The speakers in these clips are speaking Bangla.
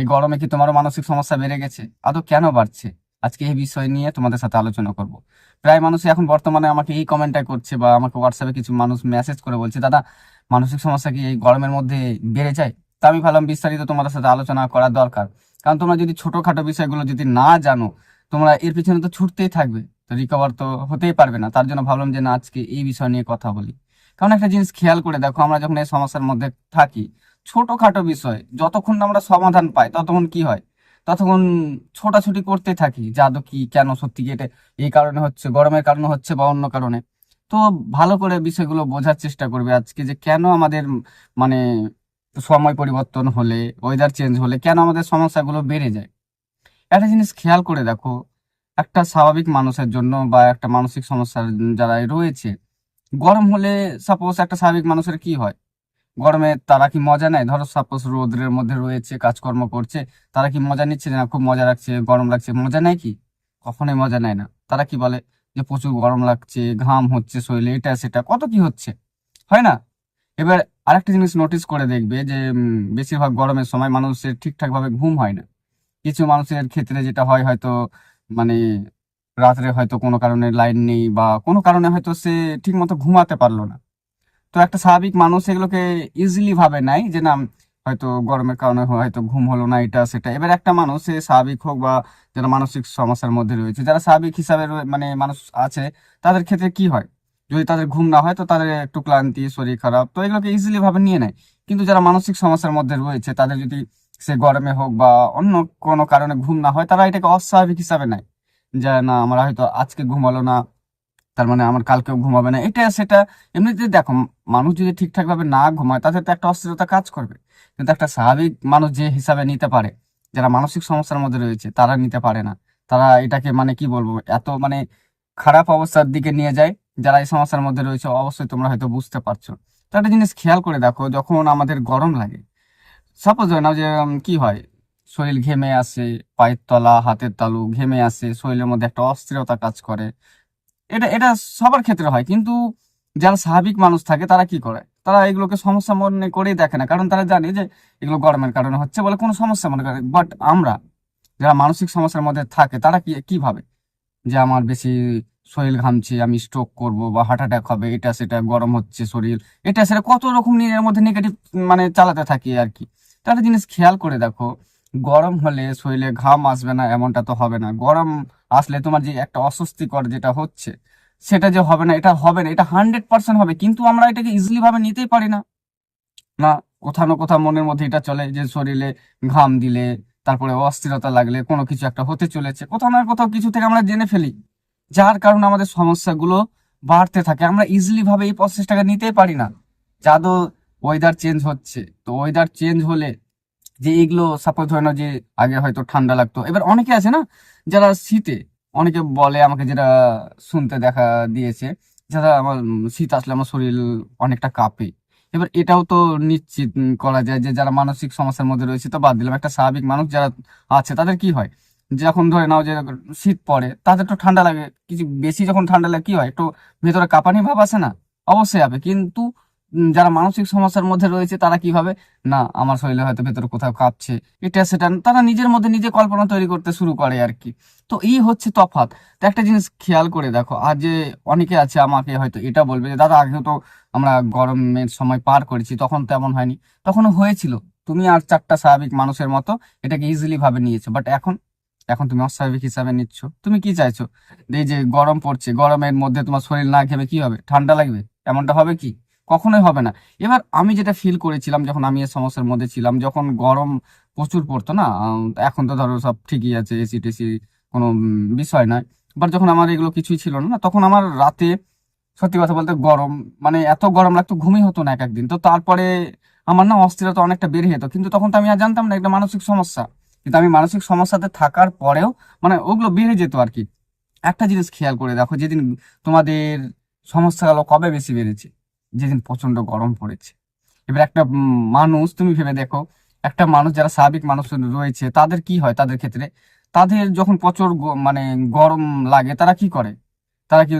এই গরমে কি তোমারও মানসিক সমস্যা বেড়ে গেছে? আদৌ কেন বাড়ছে? আজকে এই বিষয় নিয়ে তোমাদের সাথে আলোচনা করব। প্রায় মানুষ এখন বর্তমানে আমাকে এই কমেন্টটা করছে বা আমাকে হোয়াটসঅ্যাপে কিছু মানুষ মেসেজ করে বলছে, দাদা মানসিক সমস্যা কি এই গরমের মধ্যে বেড়ে যায়? তা আমি ভাবলাম বিস্তারিত তোমাদের সাথে আলোচনা করা দরকার। কারণ তোমরা যদি ছোটখাটো বিষয়গুলো যদি না জানো, তোমরা এর পিছনে তো ছুটতেই থাকবে, তো রিকভার তো হতেই পারবে না। তার জন্য ভাবলাম যে না, আজকে এই বিষয় নিয়ে কথা বলি। কারণ একটা জিনিস খেয়াল করে দেখো, আমরা যখন এই সমস্যার মধ্যে থাকি, ছোটখাটো বিষয় যতক্ষণ না আমরা সমাধান পাই ততক্ষণ কি হয়, ততক্ষণ ছোটাছুটি করতে থাকি যে আদৌ কি, কেন, সত্যি কি এটা এই কারণে হচ্ছে, গরমের কারণে হচ্ছে বা অন্য কারণে। তো ভালো করে বিষয়গুলো বোঝার চেষ্টা করবে আজকে, যে কেন আমাদের মানে সময় পরিবর্তন হলে, ওয়েদার চেঞ্জ হলে কেন আমাদের সমস্যাগুলো বেড়ে যায়। একটা জিনিস খেয়াল করে দেখো, একটা স্বাভাবিক মানুষের জন্য বা একটা মানসিক সমস্যার যারা রয়েছে, গরম হলে সাপোজ একটা স্বাভাবিক মানুষের কি হয়, গরমে তারা কি মজা নেয়? ধরো সাপোজ রোদের মধ্যে রয়েছে, কাজকর্ম করছে, তারা কি মজা নিচ্ছে? না খুব মজা লাগছে, গরম লাগছে, মজা নেয় কি? কখনোই মজা নেয় না। তারা কি বলে যে প্রচুর গরম লাগছে, ঘাম হচ্ছে শরীরে, এটা সেটা কত কি হচ্ছে, হয় না? এবার আরেকটা জিনিস নোটিস করে দেখবে যে বেশিরভাগ গরমের সময় মানুষের ঠিকঠাক ভাবে ঘুম হয় না। কিছু মানুষের ক্ষেত্রে যেটা হয়, হয়তো মানে রাত্রে হয়তো কোনো কারণে লাইন নেই বা কোনো কারণে হয়তো সে ঠিক মতো ঘুমাতে পারলো না। তো একটা স্বাভাবিক মানুষ এগুলোকে ইজিলি ভাবে নাই যে না, হয়তো গরমের কারণে হয়তো ঘুম হলো না, এটা সেটা। এবার একটা মানুষ, সে স্বাভাবিক হোক বা যারা মানসিক সমস্যার মধ্যে রয়েছে, যারা স্বাভাবিক হিসাবে মানে মানুষ আছে, তাদের ক্ষেত্রে কি হয়, যদি তাদের ঘুম না হয় তো তাদের একটু ক্লান্তি, শরীর খারাপ, তো এগুলোকে ইজিলি ভাবে নিয়ে নেয়। কিন্তু যারা মানসিক সমস্যার মধ্যে রয়েছে, তাদের যদি সে গরমে হোক বা অন্য কোনো কারণে ঘুম না হয়, তারা এটাকে অস্বাভাবিক হিসাবে নেয়। যে না, আমার হয়তো আজকে ঘুম হলো না, তার মানে আমার কালকেও ঘুমাবে না, এটা সেটা। এমনিতে দেখো, মানুষ যদি ঠিকঠাক ভাবে না ঘুমায় তাদের তো একটা অস্থিরতা কাজ করবে। কিন্তু একটা স্বাভাবিক মানুষ যে হিসাবে নিতে পারে, যারা মানসিক সমস্যার মধ্যে রয়েছে তারা নিতে পারে না। তারা এটাকে মানে কি বলবো, এত মানে খারাপ অবস্থার দিকে নিয়ে যায়। যারা এই সমস্যার মধ্যে রয়েছে অবশ্যই তোমরা হয়তো বুঝতে পারছো। তো একটা জিনিস খেয়াল করে দেখো, যখন আমাদের গরম লাগে, সাপোজ হয় না যে কি হয়, শরীর ঘেমে আসে, পায়ের তলা, হাতের তালু ঘেমে আসে, শরীরের মধ্যে একটা অস্থিরতা কাজ করে। এটা এটা সবার ক্ষেত্রে হয়, কিন্তু যারা স্বাভাবিক মানুষ থাকে তারা কি করে, তারা এগুলোকে সমস্যা মনে করেই দেখে না। কারণ তারা জানে যে এগুলো গরমের কারণে হচ্ছে বলে কোনো সমস্যা মনে করে। বাট আমরা যারা মানসিক সমস্যার মধ্যে থাকে, তারা কি কি ভাবে যে আমার বেশি শরীর ঘামছে, আমি স্ট্রোক করব বা হার্ট অ্যাটাক হবে, এটা সেটা, গরম হচ্ছে শরীর, এটা সেটা কত রকম নিজের মধ্যে নেগেটিভ মানে চালাতে থাকি আর কি। তো একটা জিনিস খেয়াল করে দেখো, গরম হলে শরীরে ঘাম আসবে না এমনটা তো হবে না। গরম আসলে তোমার যে একটা অস্বস্তিকর যেটা হচ্ছে, সেটা যে হবে না, এটা হবে না, এটা 100% হবে। কিন্তু আমরা এটাকে ইজিলি ভাবে নিতেই পারি না। না, কোথাও না কোথাও মনের মধ্যে এটা চলে যে শরীরে ঘাম দিলে, তারপরে অস্থিরতা লাগলে কোনো কিছু একটা হতে চলেছে, কোথাও না কোথাও কিছু থেকে আমরা জেনে ফেলি। যার কারণে আমাদের সমস্যাগুলো বাড়তে থাকে। আমরা ইজিলি ভাবে এই প্রসেসটাকে নিতেই পারি না। যাদু ওয়েদার চেঞ্জ হচ্ছে, তো ওয়েদার চেঞ্জ হলে যে এগুলো সাপোজ হয় না যে আগে হয়তো ঠান্ডা লাগতো, এবার অনেকে আছে না যারা শীতে, অনেকে বলে আমাকে, যেটা শুনতে দেখা দিয়েছে, যারা আমার শীত আসলে আমার শরীর অনেকটা কাঁপে। এবার এটাও তো নিশ্চিত করা যায় যে যারা মানসিক সমস্যার মধ্যে রয়েছে, তো বাদ দিলাম, একটা স্বাভাবিক মানুষ যারা আছে তাদের কি হয়, যখন ধরে নাও যে শীত পড়ে তাদের তো ঠান্ডা লাগে, কিছু বেশি যখন ঠান্ডা লাগে কি হয়, একটু ভেতরে কাঁপানি ভাব আসে না? অবশ্যই হবে। কিন্তু যারা মানসিক সমস্যার মধ্যে রয়েছে তারা কিভাবে, না আমার শরীরে হয়তো ভেতরে কোথাও কাঁপছে, এটা সেটা, তারা নিজের মধ্যে নিজে কল্পনা তৈরি করতে শুরু করে আর কি। তো এই হচ্ছে তফাৎ। তো একটা জিনিস খেয়াল করে দেখো, আর যে অনেকে আছে আমাকে হয়তো এটা বলবে যে দাদা আগে তো আমরা গরমের সময় পার করেছি, তখন তেমন হয়নি। তখনও হয়েছিল, তুমি আর চারটা স্বাভাবিক মানুষের মতো এটাকে ইজিলি ভাবে নিয়েছো। বাট এখন, এখন তুমি অস্বাভাবিক হিসাবে নিচ্ছ। তুমি কি চাইছো, এই যে গরম পড়ছে, গরমের মধ্যে তোমার শরীর না ঘেমে কি হবে, ঠান্ডা লাগবে? এমনটা হবে কি? কখনোই হবে না। এবার আমি যেটা ফিল করেছিলাম যখন আমি এই সমস্যার মধ্যে ছিলাম, যখন গরম প্রচুর পড়তো না, এখন তো ধরো সব ঠিকই আছে, এসি টেসি কোনো বিষয় নয়। বাট যখন আমার এগুলো কিছুই ছিল না, তখন আমার রাতে সত্যি কথা বলতে গরম, মানে এত গরম লাগতো, ঘুমই হতো না এক একদিন। তো তারপরে আমার না অস্থিরতা অনেকটা বেড়ে যেত, কিন্তু তখন তো আমি আর জানতাম না এটা মানসিক সমস্যা। কিন্তু আমি মানসিক সমস্যাতে থাকার পরেও মানে ওগুলো বেড়ে যেত আর কি। একটা জিনিস খেয়াল করে দেখো, যেদিন তোমাদের সমস্যাগুলো কবে বেশি বেড়েছে, যেদিন প্রচন্ড গরম পড়েছে। এবার একটা মানুষ তুমি ভেবে দেখো, একটা মানুষ যারা স্বাভাবিক মানুষ রয়েছে তাদের কি হয়, তাদের ক্ষেত্রে তাদের যখন প্রচুর মানে গরম লাগে, তারা কি করে, তারা কি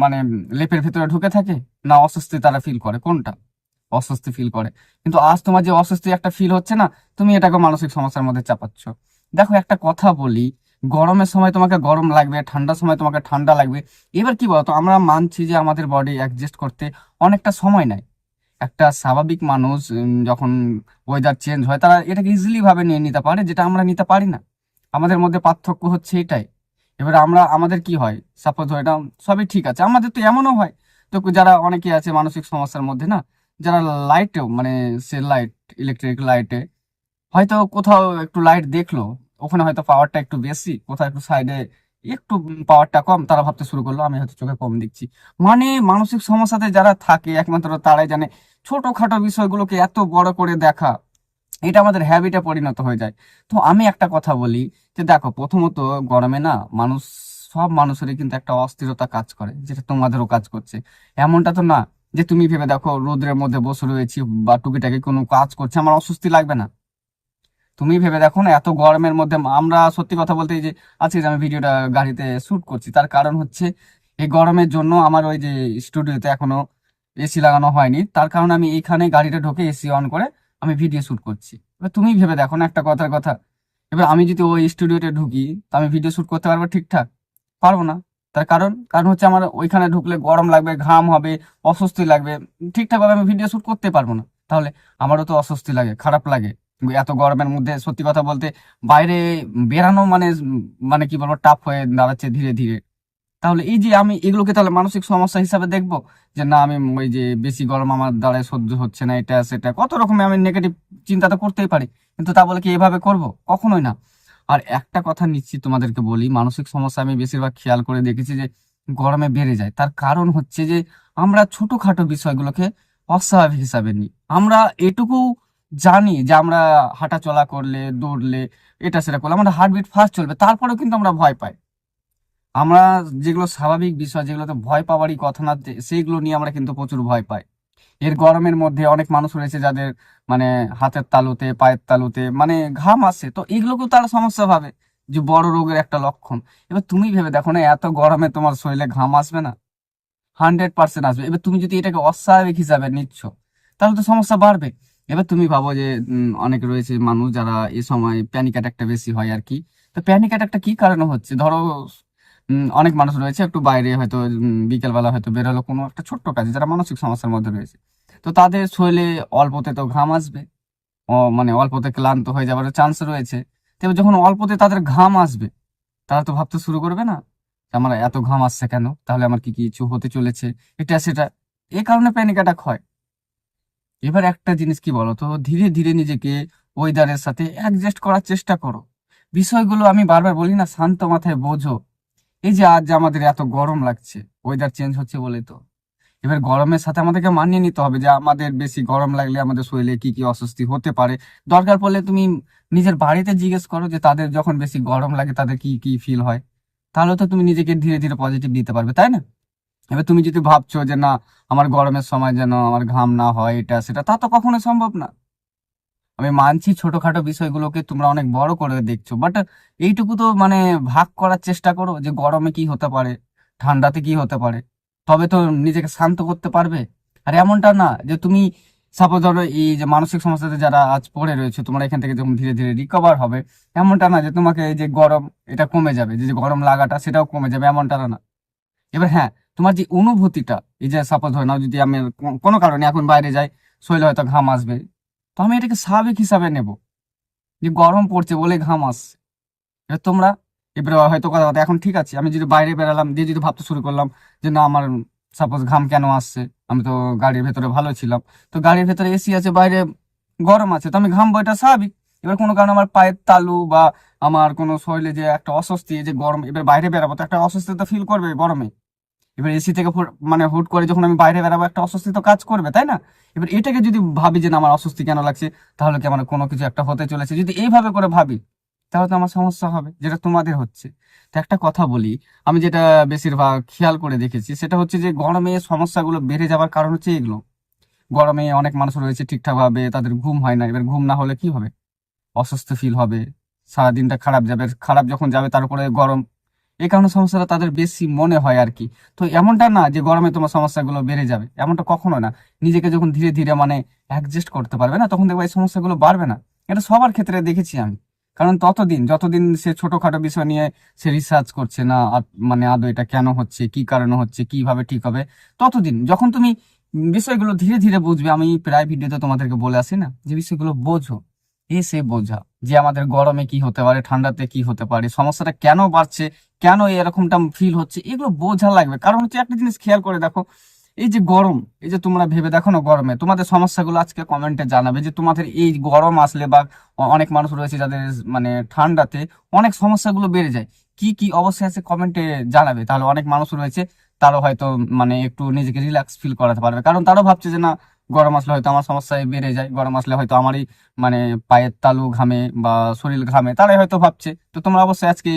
মানে লেপের ভেতরে ঢুকে থাকে, না অস্বস্তি তারা ফিল করে, কোনটা? অস্বস্তি ফিল করে। কিন্তু আজ তোমার যে অস্বস্তি একটা ফিল হচ্ছে না, তুমি এটাকে মানসিক সমস্যার মধ্যে চাপাচ্ছ। দেখো একটা কথা বলি, গরমের সময় তোমাকে গরম লাগবে, ঠান্ডার সময় তোমাকে ঠান্ডা লাগবে। এবার কি বলতো, আমরা মানছি যে আমাদের বডি অ্যাডজাস্ট করতে অনেকটা সময় নেয়। একটা স্বাভাবিক মানুষ যখন ওয়েদার চেঞ্জ হয়, তারা এটাকে ইজিলি ভাবে নিয়ে নিতে পারে, যেটা আমরা নিতে পারি না। আমাদের মধ্যে পার্থক্য হচ্ছে এটাই। এবার আমাদের কি হয়, সাপোজ এটা সবই ঠিক আছে, আমাদের তো এমনও হয়। তো যারা অনেকে আছে মানসিক সমস্যার মধ্যে না, যারা লাইটেও মানে সে লাইট, ইলেকট্রিক লাইটে হয়তো কোথাও একটু লাইট দেখলো, ওখানে হয়তো পাওয়ারটা একটু বেশি, কোথাও একটু সাইডে একটু পাওয়ারটা কম, তারা ভাবতে শুরু করলো আমি হয়তো চোখে কম দেখছি। মানে মানসিক সমস্যাতে যারা থাকে একমাত্র তারাই জানে ছোটখাটো বিষয়গুলোকে এত বড় করে দেখা, এটা আমাদের হ্যাবিটে পরিণত হয়ে যায়। তো আমি একটা কথা বলি, যে দেখো প্রথমত গরমে না মানুষ, সব মানুষেরই কিন্তু একটা অস্থিরতা কাজ করে, যেটা তোমাদেরও কাজ করছে। এমনটা তো না যে তুমি ভেবে দেখো রোদের মধ্যে বসে রয়েছি বা টুকিটাকি কোনো কাজ করছে আমার অস্বস্তি লাগবে না। তুমি ভেবে দেখো না, এত গরমের মধ্যে আমরা সত্যি কথা বলতে এই যে আজকে যে আমি ভিডিওটা গাড়িতে শুট করছি, তার কারণ হচ্ছে এই গরমের জন্য আমার ওই যে স্টুডিওতে এখনো এসি লাগানো হয়নি, তার কারণে আমি এইখানে গাড়িটা ঢোকে এসি অন করে আমি ভিডিও শুট করছি। এবার তুমি ভেবে দেখো না একটা কথার কথা, এবার আমি যদি ওই স্টুডিওতে ঢুকি, তা আমি ভিডিও শুট করতে পারবো ঠিকঠাক? পারবো না। তার কারণ কারণ হচ্ছে আমার ওইখানে ঢুকলে গরম লাগবে, ঘাম হবে, অস্বস্তি লাগবে, ঠিকঠাক ভাবে আমি ভিডিও শুট করতে পারবো না। তাহলে আমারও তো অস্বস্তি লাগে, খারাপ লাগে। এত গরমের মধ্যে সত্যি কথা বলতে বাইরে বেরানো মানে মানে কি বলবো, টাফ হয়ে দাঁড়াচ্ছে ধীরে ধীরে। তাহলে এই যে আমি এগুলোকে তাহলে মানসিক সমস্যা হিসাবে দেখবো, যে না আমি ওই যে বেশি গরম আমার দ্বারা সহ্য হচ্ছে না, এটা সেটা কত রকমের আমি নেগেটিভ চিন্তা তো করতেই পারি, কিন্তু তা বলে কি এভাবে করব? কখনোই না। আর একটা কথা নিশ্চিত তোমাদেরকে বলি, মানসিক সমস্যা আমি বেশিরভাগ খেয়াল করে দেখেছি যে গরমে বেড়ে যায়। তার কারণ হচ্ছে যে আমরা ছোটখাটো বিষয়গুলোকে অস্বাভাবিক হিসাবে নিই। আমরা এটুকু জানি যে আমরা হাঁটা চলা করলে, দৌড়লে, এটা সেটা করলে আমাদের হার্টবিট ফাস্ট চলবে, তারপরেও কিন্তু আমরা ভয় পাই। আমরা যেগুলো স্বাভাবিক বিষয়, যেগুলোতে ভয় পাওয়ারই কথা না, সেইগুলো নিয়ে আমরা কিন্তু প্রচুর ভয় পাই। এর গরমের মধ্যে অনেক মানুষ রয়েছে যাদের মানে হাতের তালুতে, পায়ের তালুতে মানে ঘাম আসে, তো এগুলোকেও তারা সমস্যা ভাবে যে বড় রোগের একটা লক্ষণ। এবার তুমি ভেবে দেখো না, এত গরমে তোমার শরীরে ঘাম আসবে না? 100% আসবে। এবার তুমি যদি এটাকে অস্বাভাবিক হিসাবে নিচ্ছ, তাহলে তো সমস্যা বাড়বে। এবার তুমি ভাবো যে অনেক রয়েছে মানুষ যারা এই সময় প্যানিক অ্যাটাকটা বেশি হয় আর কি। তো প্যানিক অ্যাটাকটা কি কারণে হচ্ছে, ধরো অনেক মানুষ রয়েছে একটু বাইরে হয়তো বিকেলবেলা হয়তো বেরোলো কোনো একটা ছোট্ট কাজে, যারা মানসিক সমস্যার মধ্যে রয়েছে, তো তাদের শরীরে অল্পতে তো ঘাম আসবে, মানে অল্পতে ক্লান্ত হয়ে যাওয়ার চান্স রয়েছে। তো এবার যখন অল্পতে তাদের ঘাম আসবে, তারা তো ভাবতে শুরু করবে না যে আমার এত ঘাম আসছে কেন, তাহলে আমার কি কিছু হতে চলেছে, এটা সেটা। এই কারণে প্যানিক অ্যাটাক হয়। এবার একটা জিনিস কি বলতো, ধীরে ধীরে নিজেকে ওয়েদারের সাথে অ্যাডজাস্ট করার চেষ্টা করো। বিষয়গুলো আমি বারবার বলি না, শান্ত মাথায় বোঝো। এই যে আজ আমাদের এত গরম লাগছে, ওয়েদার চেঞ্জ হচ্ছে বলে তো। এবার গরমের সাথে আমাদেরকে মানিয়ে নিতে হবে যে আমাদের বেশি গরম লাগলে আমাদের শরীরে কি কি অস্বস্তি হতে পারে। দরকার পড়লে তুমি নিজের বাড়িতে জিজ্ঞেস করো যে তাদের যখন বেশি গরম লাগে তাদের কি কি ফিল হয়, তাহলে তো তুমি নিজেকে ধীরে ধীরে পজিটিভ দিতে পারবে, তাই না? এবার তুমি যদি ভাবছো যে না আমার গরমের সময় যেন আমার ঘাম না হয়, এটা সেটা, তা তো কখনো সম্ভব না। আমি মানছি ছোটখাটো বিষয়গুলোকে তোমরা অনেক বড় করে দেখছো, বাট এইটুকু তো মানে ভাগ করার চেষ্টা করো যে গরমে কি হতে পারে, ঠান্ডাতে কি হতে পারে, তবে তো নিজেকে শান্ত করতে পারবে। আর এমনটা না যে তুমি সাপোজ ধরো এই যে মানসিক সমস্যাতে যারা আজ পড়ে রয়েছে, তোমরা এখান থেকে যখন ধীরে ধীরে রিকভার হবে, এমনটা না যে তোমাকে এই যে গরম এটা কমে যাবে, যে যে গরম লাগাটা সেটাও কমে যাবে, এমনটা না। এবার হ্যাঁ, তোমার যে অনুভূতিটা, এই যে সাপোজ ধরে নাও যদি আমি কোনো কারণে এখন বাইরে যাই, শরীরে হয়তো ঘাম আসবে, তো আমি এটাকে স্বাভাবিক হিসাবে নেব যে গরম পড়ছে বলে ঘাম আসছে। এবার তোমরা এবারে হয়তো কথা কথা এখন ঠিক আছে, আমি যদি বাইরে বেরালাম দিয়ে যদি ভাবতে শুরু করলাম যে না আমার সাপোজ ঘাম কেন আসছে, আমি তো গাড়ির ভেতরে ভালো ছিলাম, তো গাড়ির ভেতরে এসি আছে, বাইরে গরম আছে, তো আমি ঘামবো, এটা স্বাভাবিক। এবার কোনো কারণে আমার পায়ের তালু বা আমার কোনো শরীরে যে একটা অস্বস্তি, এই যে গরম, এবার বাইরে বেরাবো তো একটা অস্বস্তি তো ফিল করবে গরমে। এবার এসি থেকে মানে হুট করে যখন আমি বাইরে বেরাবো একটা অস্বস্তি তো কাজ করবে, তাই না? এবার এটাকে যদি ভাবি যে না আমার অস্বস্তি কেন লাগছে, তাহলে কি আমার কোনো কিছু একটা হতে চলেছে, যদি এইভাবে করে ভাবি, তাহলে তো আমার সমস্যা হবে, যেটা তোমাদের হচ্ছে। তো একটা কথা বলি, আমি যেটা বেশিরভাগ খেয়াল করে দেখেছি সেটা হচ্ছে যে গরমে সমস্যাগুলো বেড়ে যাওয়ার কারণ হচ্ছে এগুলো। গরমে অনেক মানুষ রয়েছে ঠিকঠাক ভাবে তাদের ঘুম হয় না, এবার ঘুম না হলে কি হবে, অসুস্থ ফিল হবে, সারাদিনটা খারাপ যাবে, খারাপ যখন যাবে তার উপরে গরম, এই কারণে সমস্যাটা তাদের বেশি মনে হয় আর কি। তো এমনটা না যে গরমে তোমার সমস্যাগুলো বেড়ে যাবে, এমনটা কখনো না। নিজেকে যখন ধীরে ধীরে মানে অ্যাডজাস্ট করতে পারবে না, তখন দেখবে এই সমস্যাগুলো বাড়বে না। এটা সবার ক্ষেত্রে দেখেছি আমি। কারণ যতদিন সে ছোটখাটো বিষয় নিয়ে সে রিসার্চ করছে না, মানে আদৌ এটা কেন হচ্ছে, কি কারণে হচ্ছে, কিভাবে ঠিক হবে, ততদিন যখন তুমি বিষয়গুলো ধীরে ধীরে বুঝবে, আমি প্রায় ভিডিওতে তোমাদেরকে বলে আসি না যে বিষয়গুলো বোঝো, এসে বোঝা যে আমাদের গরমে কি হতে পারে, ঠান্ডাতে কি হতে পারে, সমস্যাটা কেন বাড়ছে, কেন এরকমটা ফিল হচ্ছে, এগুলো বোঝা লাগবে। কারণ হচ্ছে একটা জিনিস খেয়াল করে দেখো, এই যে গরম, এই যে তোমরা ভেবে দেখো না, গরমে তোমাদের সমস্যাগুলো আজকে কমেন্টে জানাবে যে তোমাদের এই গরম আসলে বা অনেক মানুষ রয়েছে যাদের মানে ঠান্ডাতে অনেক সমস্যাগুলো বেড়ে যায়, কি কি অবশ্যই আছে কমেন্টে জানাবে। তাহলে অনেক মানুষ রয়েছে, তারও হয়তো মানে একটু নিজেকে রিল্যাক্স ফিল করাতে পারবে। কারণ তারাও ভাবছে যে না, গরম আসলে হয়তো আমার সমস্যায় বেড়ে যায়, গরম আসলে হয়তো আমারই মানে পায়ের তালু ঘামে বা শরীর ঘামে, তারাই হয়তো ভাবছে। তো তোমরা অবশ্যই আজকে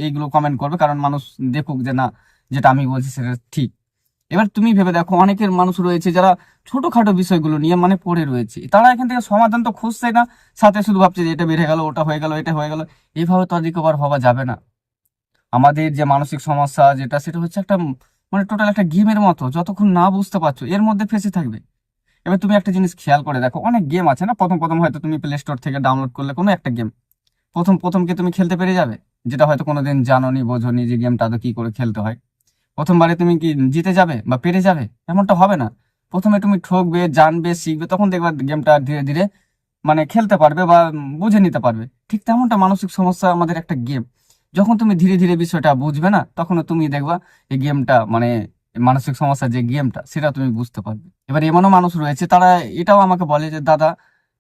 এইগুলো কমেন্ট করবে, কারণ মানুষ দেখুক যে না, যেটা আমি বলছি সেটা ঠিক। এবার তুমি ভেবে দেখো, অনেকের মানুষ রয়েছে যারা ছোটখাটো বিষয়গুলো নিয়ে মানে পড়ে রয়েছে, তারা এখান থেকে সমাধান তো খুঁজছে না, সাথে শুধু ভাবছে যে এটা বেড়ে গেল, ওটা হয়ে গেল, এটা হয়ে গেল। এইভাবে তো আর রিকভার হওয়া যাবে না। আমাদের যে মানসিক সমস্যা যেটা, সেটা হচ্ছে একটা মানে টোটাল একটা গেমের মতো, যতক্ষণ না বুঝতে পারছো এর মধ্যে ফেঁসে থাকবে। এবার তুমি একটা জিনিস খেয়াল করে দেখো, অনেক গেম আছে না, প্রথম প্রথম হয়তো তুমি প্লে স্টোর থেকে ডাউনলোড করলে কোনো একটা গেম, প্রথম প্রথম কি তুমি খেলতে পেরে যাবে? যেটা হয়তো কোনোদিন জানোনি, বোঝোনি যে গেমটা তো কি করে খেলতে হয়, প্রথমবারে তুমি কি জিতে যাবে বা পেরে যাবে? এমনটা হবে না। প্রথমে তুমি ঠকবে, জানবে, শিখবে, তখন দেখবে গেমটা ধীরে ধীরে মানে খেলতে পারবে বা বুঝে নিতে পারবে। ঠিক তেমনটা মানসিক সমস্যা আমাদের একটা গেম। যখন তুমি ধীরে ধীরে বিষয়টা বুঝবে না, তখন তুমি দেখবা এই গেমটা মানে মানসিক সমস্যা যে গেমটা, সেটা তুমি বুঝতে পারবে। এবার এমনও মানুষ রয়েছে, তারা এটাও আমাকে বলে যে দাদা,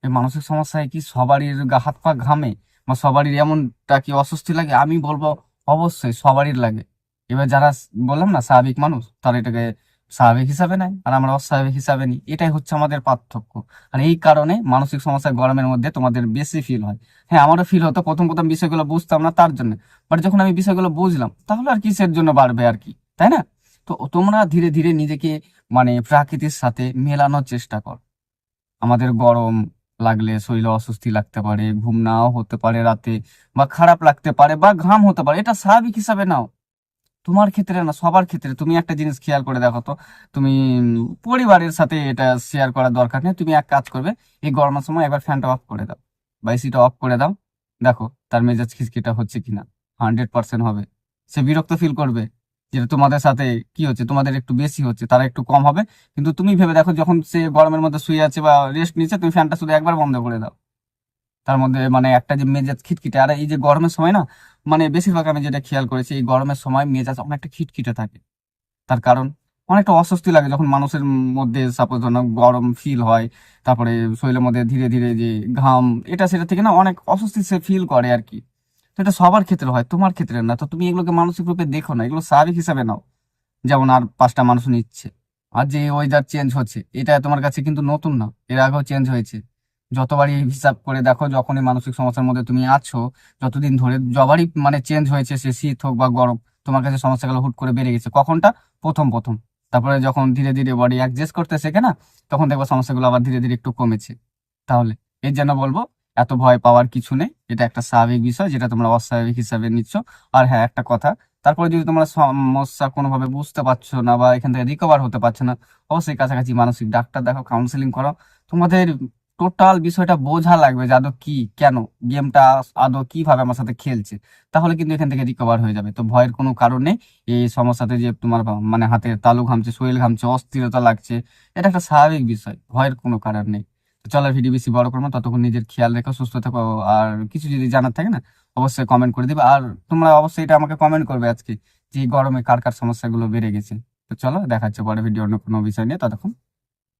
এই মানসিক সমস্যায় কি সবারই হাত পা ঘামে বা সবারই এমনটা কি অস্বস্তি লাগে? আমি বলবো অবশ্যই সবারই লাগে। এবার যারা বললাম না স্বাভাবিক মানুষ, তারা এটাকে স্বাভাবিক হিসাবে নেয়, আর আমরা অস্বাভাবিক হিসাবে নিই। এটাই হচ্ছে আমাদের পার্থক্য। আর এই কারণে মানসিক সমস্যা গরমের মধ্যে তোমাদের বেশি ফিল হয়। হ্যাঁ, আমারও ফিল হতো, প্রথম প্রথম বিষয়গুলো বুঝতাম না তার জন্য। বাট যখন আমি বিষয়গুলো বুঝলাম, তাহলে আর কিসের জন্য বাড়বে আর কি, তাই না? তো তোমরা ধীরে ধীরে নিজেকে মানে প্রকৃতির সাথে মেলানোর চেষ্টা কর। আমাদের গরম লাগলে শরীরে অস্বস্তি লাগতে পারে, ঘুম নাও হতে পারে রাতে, বা খারাপ লাগতে পারে, বা ঘাম হতে পারে, এটা স্বাভাবিক হিসাবে নাও। তোমার ক্ষেত্রে না, সবার ক্ষেত্রে। তুমি একটা জিনিস খেয়াল করে দেখো তো, তুমি পরিবারের সাথে এটা শেয়ার করার দরকার নেই। তুমি এক কাজ করবে, এই গরমের সময় একবার ফ্যানটা অফ করে দাও বা এসিটা অফ করে দাও, দেখো তার মেজাজ খিটখিটা হচ্ছে কিনা। 100% হবে। সে বিরক্ত ফিল করবে, যেটা তোমাদের সাথে কি হচ্ছে, তোমাদের একটু বেশি হচ্ছে, তারা একটু কম হবে। কিন্তু তুমি ভেবে দেখো, যখন সে গরমের মধ্যে শুয়ে আছে বা রেস্ট নিচ্ছে, তুমি ফ্যানটা শুধু একবার বন্ধ করে দাও, তার মধ্যে মানে একটা যে মেজাজ খিটখিটে। আর এই যে গরমের সময় না, মানে বেশিরভাগ আমি যেটা খেয়াল করেছি, এই গরমের সময় মেজাজ অনেকটা খিটখিটে থাকে। তার কারণ অনেকটা অস্বস্তি লাগে যখন মানুষের মধ্যে সাপোজ ধরো গরম ফিল হয়, তারপরে শরীরের মধ্যে ধীরে ধীরে যে ঘাম, এটা সেটা থেকে না অনেক অস্বস্তি সে ফিল করে আর কি। তো এটা সবার ক্ষেত্রে হয়, তোমার ক্ষেত্রে না। তো তুমি এগুলোকে মানসিক রূপে দেখো না, এগুলো স্বাভাবিক হিসাবে নাও, যেমন আর 5টা মানুষ নিচ্ছে। আর যে ওয়েদার চেঞ্জ হচ্ছে, এটা তোমার কাছে কিন্তু নতুন না, এর আগেও চেঞ্জ হয়েছে। যতবারই হিসাব করে দেখো, যখনই মানসিক সমস্যার মধ্যে তুমি আছো, যতদিন ধরে যবারই মানে চেঞ্জ হয়েছে, সে শীত হোক বা গরম, তোমার কাছে সমস্যাগুলো হুট করে বেড়ে গেছে। কখনটা? প্রথম প্রথম। তারপরে যখন ধীরে ধীরে বডি অ্যাডজাস্ট করতে শেখে না, তখন দেখবো সমস্যাগুলো আবার ধীরে ধীরে একটু কমেছে। তাহলে এর জন্য বলবো, এত ভয় পাওয়ার কিছু নেই। এটা একটা স্বাভাবিক বিষয়, যেটা তোমরা অস্বাভাবিক হিসাবে নিচ্ছ। আর হ্যাঁ, একটা কথা, তারপরে যদি তোমরা সমস্যা কোনোভাবে বুঝতে পারছো না বা এখান থেকে রিকভার হতে পারছো না, অবশ্যই কাছাকাছি মানসিক ডাক্তার দেখো, কাউন্সিলিং করো। তোমাদের টোটাল বিষয়টা বোঝা লাগবে যে আদৌ কি, কেন গেমটা আদৌ কিভাবে আমার সাথে খেলছে। তাহলে কিন্তু এখান থেকে রিকভার হয়ে যাবে। তো ভয়ের কোনো কারণ নেই। এই সমস্যাতে যে তোমার মানে হাতের তালু ঘামছে, শরীর ঘামছে, অস্থিরতা লাগছে, এটা একটা স্বাভাবিক বিষয়, ভয়ের কোনো কারণ নেই। তো চলো, ভিডিও বেশি বড় করবো না, ততক্ষণ নিজের খেয়াল রেখো, সুস্থ থাকো। আর কিছু যদি জানার থাকে না, অবশ্যই কমেন্ট করে দিবে। আর তোমরা অবশ্যই এটা আমাকে কমেন্ট করবে আজকে, যে এই গরমে কার কার সমস্যাগুলো বেড়ে গেছে। তো চলো, দেখা হচ্ছে পরে ভিডিও অন্য কোনো বিষয় নিয়ে, ততক্ষণ